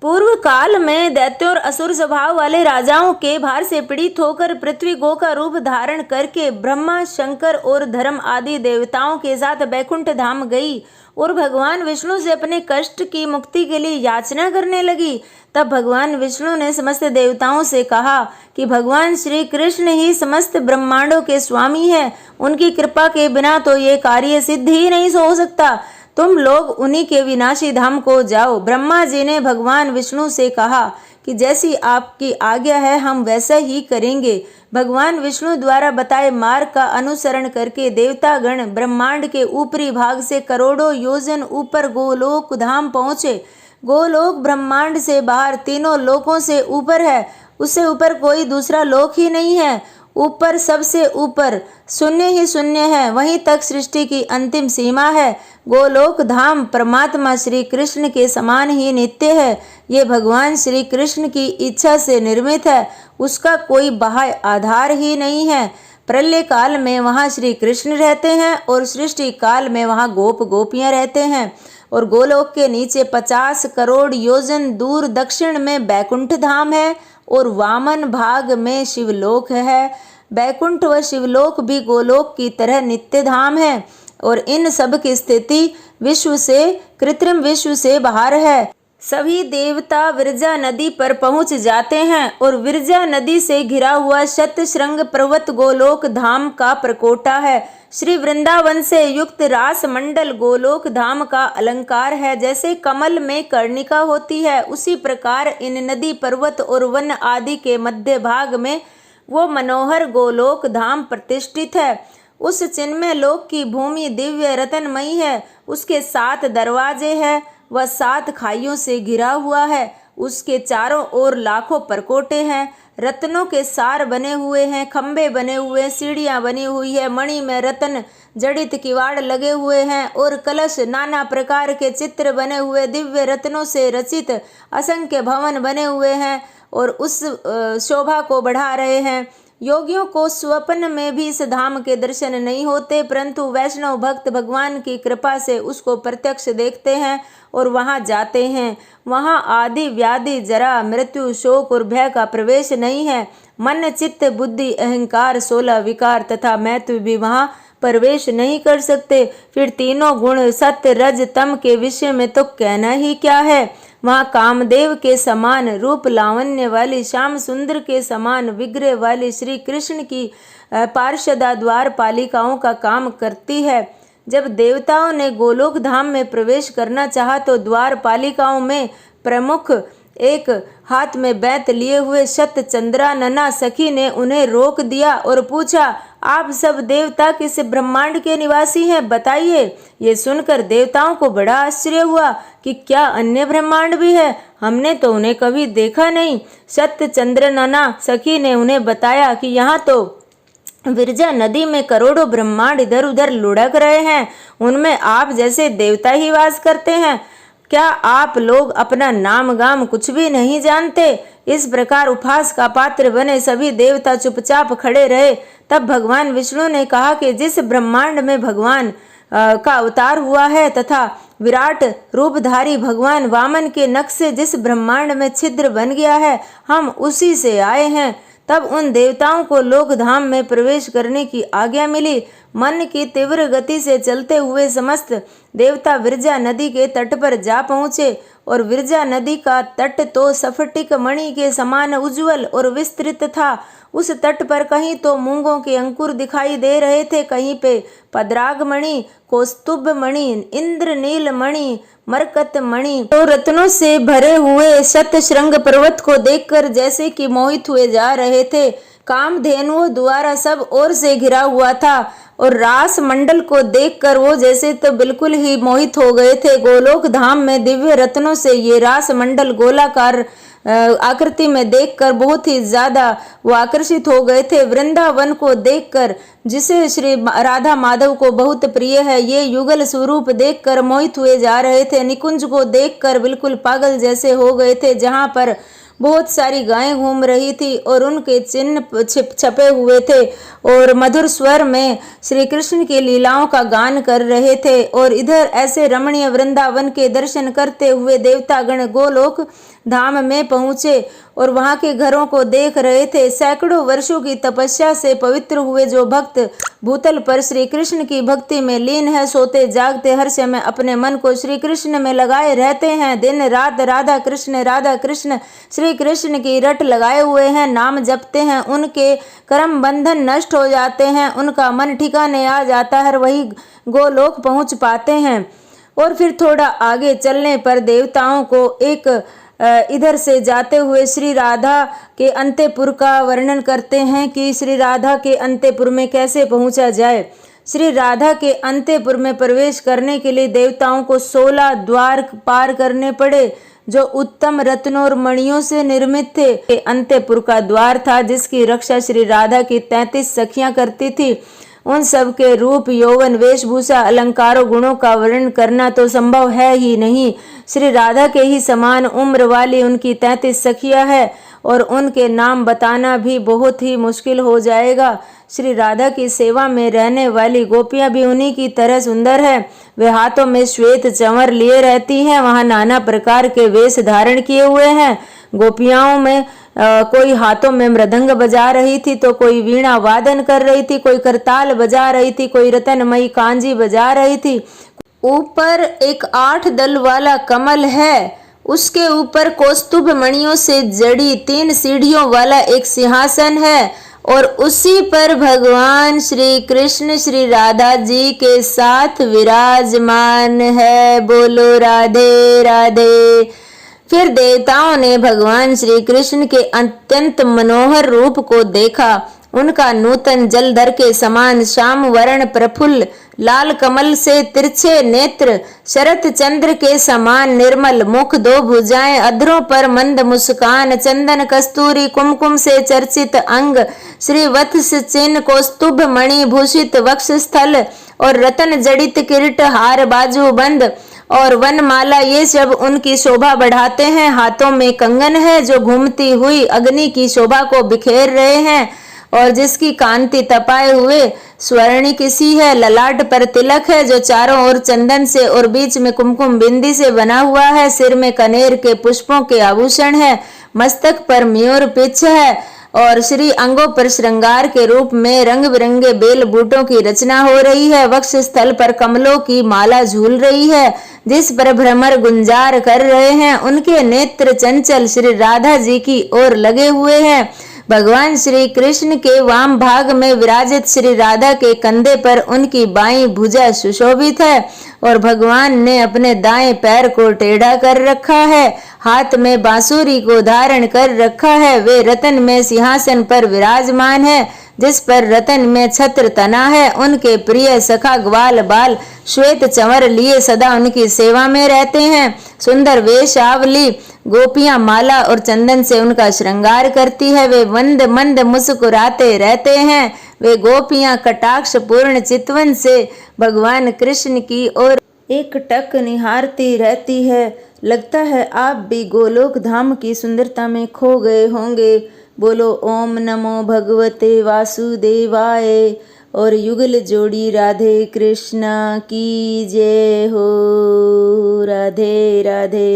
पूर्व काल में दैत्य और असुर स्वभाव वाले राजाओं के भार से पीड़ित होकर पृथ्वी गो का रूप धारण करके ब्रह्मा, शंकर और धर्म आदि देवताओं के साथ बैकुंठ धाम गई और भगवान विष्णु से अपने कष्ट की मुक्ति के लिए याचना करने लगी। तब भगवान विष्णु ने समस्त देवताओं से कहा कि भगवान श्री कृष्ण ही समस्त ब्रह्मांडों के स्वामी है, उनकी कृपा के बिना तो ये कार्य सिद्ध ही नहीं हो सकता। तुम लोग उन्हीं के विनाशी धाम को जाओ। ब्रह्मा जी ने भगवान विष्णु से कहा कि जैसी आपकी आज्ञा है हम वैसा ही करेंगे। भगवान विष्णु द्वारा बताए मार्ग का अनुसरण करके देवतागण ब्रह्मांड के ऊपरी भाग से करोड़ों योजन ऊपर गोलोक धाम पहुँचे। गोलोक ब्रह्मांड से बाहर तीनों लोकों से ऊपर है, उससे ऊपर कोई दूसरा लोक ही नहीं है। ऊपर सबसे ऊपर शून्य ही शून्य है, वहीं तक सृष्टि की अंतिम सीमा है। गोलोक धाम परमात्मा श्री कृष्ण के समान ही नित्य है। ये भगवान श्री कृष्ण की इच्छा से निर्मित है, उसका कोई बाह्य आधार ही नहीं है। प्रलय काल में वहाँ श्री कृष्ण रहते हैं और सृष्टि काल में वहाँ गोप गोपियाँ रहते हैं। और गोलोक के नीचे 50 करोड़ योजन दूर दक्षिण में बैकुंठ धाम है और वामन भाग में शिवलोक है। बैकुंठ व शिवलोक भी गोलोक की तरह नित्य धाम है और इन सब की स्थिति विश्व से, कृत्रिम विश्व से बाहर है। सभी देवता विरजा नदी पर पहुंच जाते हैं और विरजा नदी से घिरा हुआ शतशृंग पर्वत गोलोक धाम का प्रकोटा है। श्री वृंदावन से युक्त रास मंडल गोलोक धाम का अलंकार है। जैसे कमल में कर्णिका होती है, उसी प्रकार इन नदी, पर्वत और वन आदि के मध्य भाग में वो मनोहर गोलोक धाम प्रतिष्ठित है। उस चिन्मय लोक की भूमि दिव्य रतनमयी है, उसके 7 दरवाजे हैं, वह 7 खाइयों से घिरा हुआ है, उसके चारों ओर लाखों परकोटे हैं, रत्नों के सार बने हुए हैं, खंबे बने हुए, सीढ़ियाँ बनी हुई है, मणि में रत्न जड़ित किवाड़ लगे हुए हैं और कलश, नाना प्रकार के चित्र बने हुए, दिव्य रत्नों से रचित असंख्य भवन बने हुए हैं और उस शोभा को बढ़ा रहे हैं। योगियों को स्वप्न में भी इस धाम के दर्शन नहीं होते, परंतु वैष्णव भक्त भगवान की कृपा से उसको प्रत्यक्ष देखते हैं और वहाँ जाते हैं। वहाँ आदि व्याधि, जरा, मृत्यु, शोक और भय का प्रवेश नहीं है। मन, चित्त, बुद्धि, अहंकार, 16 विकार तथा मैत्व भी वहाँ प्रवेश नहीं कर सकते। फिर तीनों गुण सत्य, रज, तम के विषय में तो कहना ही क्या है। वहाँ कामदेव के समान रूप लावण्य वाली, श्याम सुंदर के समान विग्रह वाली श्री कृष्ण की पार्षदा द्वार पालिकाओं का काम करती है। जब देवताओं ने गोलोक धाम में प्रवेश करना चाहा तो द्वार पालिकाओं में प्रमुख एक हाथ में बैत लिए हुए शतचंद्रानना सखी ने उन्हें रोक दिया और पूछा, आप सब देवता किस ब्रह्मांड के निवासी हैं, बताइए। ये सुनकर देवताओं को बड़ा आश्चर्य हुआ कि क्या अन्य ब्रह्मांड भी है, हमने तो उन्हें कभी देखा नहीं। शतचंद्रानना सखी ने उन्हें बताया कि यहाँ तो विरजा नदी में करोड़ों ब्रह्मांड इधर उधर लुढ़क रहे हैं, उनमें आप जैसे देवता ही वास करते हैं। क्या आप लोग अपना नाम गाम कुछ भी नहीं जानते? इस प्रकार उपहास का पात्र बने सभी देवता चुपचाप खड़े रहे। तब भगवान विष्णु ने कहा कि जिस ब्रह्मांड में भगवान का अवतार हुआ है तथा विराट रूपधारी भगवान वामन के नख से जिस ब्रह्मांड में छिद्र बन गया है, हम उसी से आए हैं। तब उन देवताओं को लोक धाम में प्रवेश करने की आज्ञा मिली। मन की तीव्र गति से चलते हुए समस्त देवता विरजा नदी के तट पर जा पहुँचे और विरजा नदी का तट तो स्फटिक मणि के समान उज्जवल और विस्तृत था। उस तट पर कहीं तो मूंगों के अंकुर दिखाई दे रहे थे, कहीं पे पद्राग मणि, कौस्तुभ मणि, इंद्रनील मणि, मरकत मणि। तो रत्नों से भरे हुए शतशृंग पर्वत को देखकर जैसे कि मोहित हुए जा रहे थे। कामधेनुओं द्वारा सब ओर से घिरा हुआ था और रास मंडल को देखकर वो जैसे तो बिल्कुल ही मोहित हो गए थे। गोलोक धाम में दिव्य रत्नों से ये रास मंडल गोलाकार आकृति में देखकर बहुत ही ज्यादा वो आकर्षित हो गए थे। वृंदावन को देखकर, जिसे श्री राधा माधव को बहुत प्रिय है, ये युगल स्वरूप देखकर मोहित हुए जा रहे थे। निकुंज को देखकर बिल्कुल पागल जैसे हो गए थे, जहाँ पर बहुत सारी गायें घूम रही थी और उनके चिन्ह छपे हुए थे और मधुर स्वर में श्री कृष्ण की लीलाओं का गान कर रहे थे। और इधर ऐसे रमणीय वृंदावन के दर्शन करते हुए देवतागण गोलोक धाम में पहुँचे और वहाँ के घरों को देख रहे थे। सैकड़ों वर्षों की तपस्या से पवित्र हुए जो भक्त भूतल पर श्री कृष्ण की भक्ति में लीन है, सोते जागते हर समय अपने मन को श्री कृष्ण में लगाए रहते हैं, दिन रात राधा कृष्ण श्री कृष्ण की रट लगाए हुए हैं, नाम जपते हैं, उनके कर्म बंधन नष्ट हो जाते हैं, उनका मन ठिकाने आ जाता है, वही गोलोक पहुँच पाते हैं। और फिर थोड़ा आगे चलने पर देवताओं को एक इधर से जाते हुए श्री राधा के अंतपुर का वर्णन करते हैं कि श्री राधा के अंतपुर में कैसे पहुंचा जाए। श्री राधा के अंतपुर में प्रवेश करने के लिए देवताओं को 16 द्वार पार करने पड़े जो उत्तम रत्नों और मणियों से निर्मित थे। अंतपुर का द्वार था जिसकी रक्षा श्री राधा की 33 सखियां करती थी। उन सब के रूप, यौवन, वेशभूषा, अलंकारों, गुणों का वर्णन करना तो संभव है ही नहीं। श्री राधा के ही समान उम्र वाली उनकी 33 सखियां हैं और उनके नाम बताना भी बहुत ही मुश्किल हो जाएगा। श्री राधा की सेवा में रहने वाली गोपियां भी उन्हीं की तरह सुंदर है। वे हाथों में श्वेत चंवर लिए रहती हैं, वहां नाना प्रकार के वेश धारण किए हुए हैं। गोपियाओं में कोई हाथों में मृदंग बजा रही थी तो कोई वीणा वादन कर रही थी, कोई करताल बजा रही थी, कोई रतनमयी कांजी बजा रही थी। ऊपर एक 8 दल वाला कमल है, उसके ऊपर कौस्तुभ मणियों से जड़ी 3 सीढ़ियों वाला एक सिंहासन है और उसी पर भगवान श्री कृष्ण श्री राधा जी के साथ विराजमान है। बोलो राधे राधे। फिर देवताओं ने भगवान श्री कृष्ण के अत्यंत मनोहर रूप को देखा। उनका नूतन जलधर के समान श्याम वर्ण प्रफुल्ल, लाल कमल से तिरछे नेत्र, शरत चंद्र के समान निर्मल मुख, 2 भुजाएं, अधरों पर मंद मुस्कान, चंदन कस्तूरी कुमकुम से चर्चित अंग, श्री वत्स चिन्ह, कौस्तुभ मणि भूषित वक्ष स्थल और रतन जड़ित किरीट, हार बाजूबंद और वनमाला, ये सब उनकी शोभा बढ़ाते हैं। हाथों में कंगन है जो घूमती हुई अग्नि की शोभा को बिखेर रहे हैं और जिसकी कांति तपाए हुए स्वर्णिक सी है। ललाट पर तिलक है जो चारों ओर चंदन से और बीच में कुमकुम बिंदी से बना हुआ है। सिर में कनेर के पुष्पों के आभूषण है, मस्तक पर मयूर पिछ है और श्री अंगों पर श्रृंगार के रूप में रंग बिरंगे बेल बूटों की रचना हो रही है। वक्ष स्थल पर कमलों की माला झूल रही है जिस पर भ्रमर गुंजार कर रहे हैं। उनके नेत्र चंचल श्री राधा जी की ओर लगे हुए हैं। भगवान श्री कृष्ण के वाम भाग में विराजित श्री राधा के कंधे पर उनकी बाईं भुजा सुशोभित है और भगवान ने अपने दाएं पैर को टेढ़ा कर रखा है, हाथ में बांसुरी को धारण कर रखा है। वे रतन में सिंहासन पर विराजमान है जिस पर रतन में छत्र तना है। उनके प्रिय सखा ग्वाल बाल श्वेत चंवर लिए सदा उनकी सेवा में रहते हैं। सुंदर वेशावली गोपियां माला और चंदन से उनका श्रृंगार करती है। वे मंद मंद मुस्कुराते रहते हैं। वे गोपियां कटाक्ष पूर्ण चितवन से भगवान कृष्ण की ओर एक टक निहारती रहती है। लगता है आप भी गोलोक धाम की सुंदरता में खो गए होंगे। बोलो ओम नमो भगवते वासुदेवाय और युगल जोड़ी राधे कृष्णा की जय हो। राधे राधे।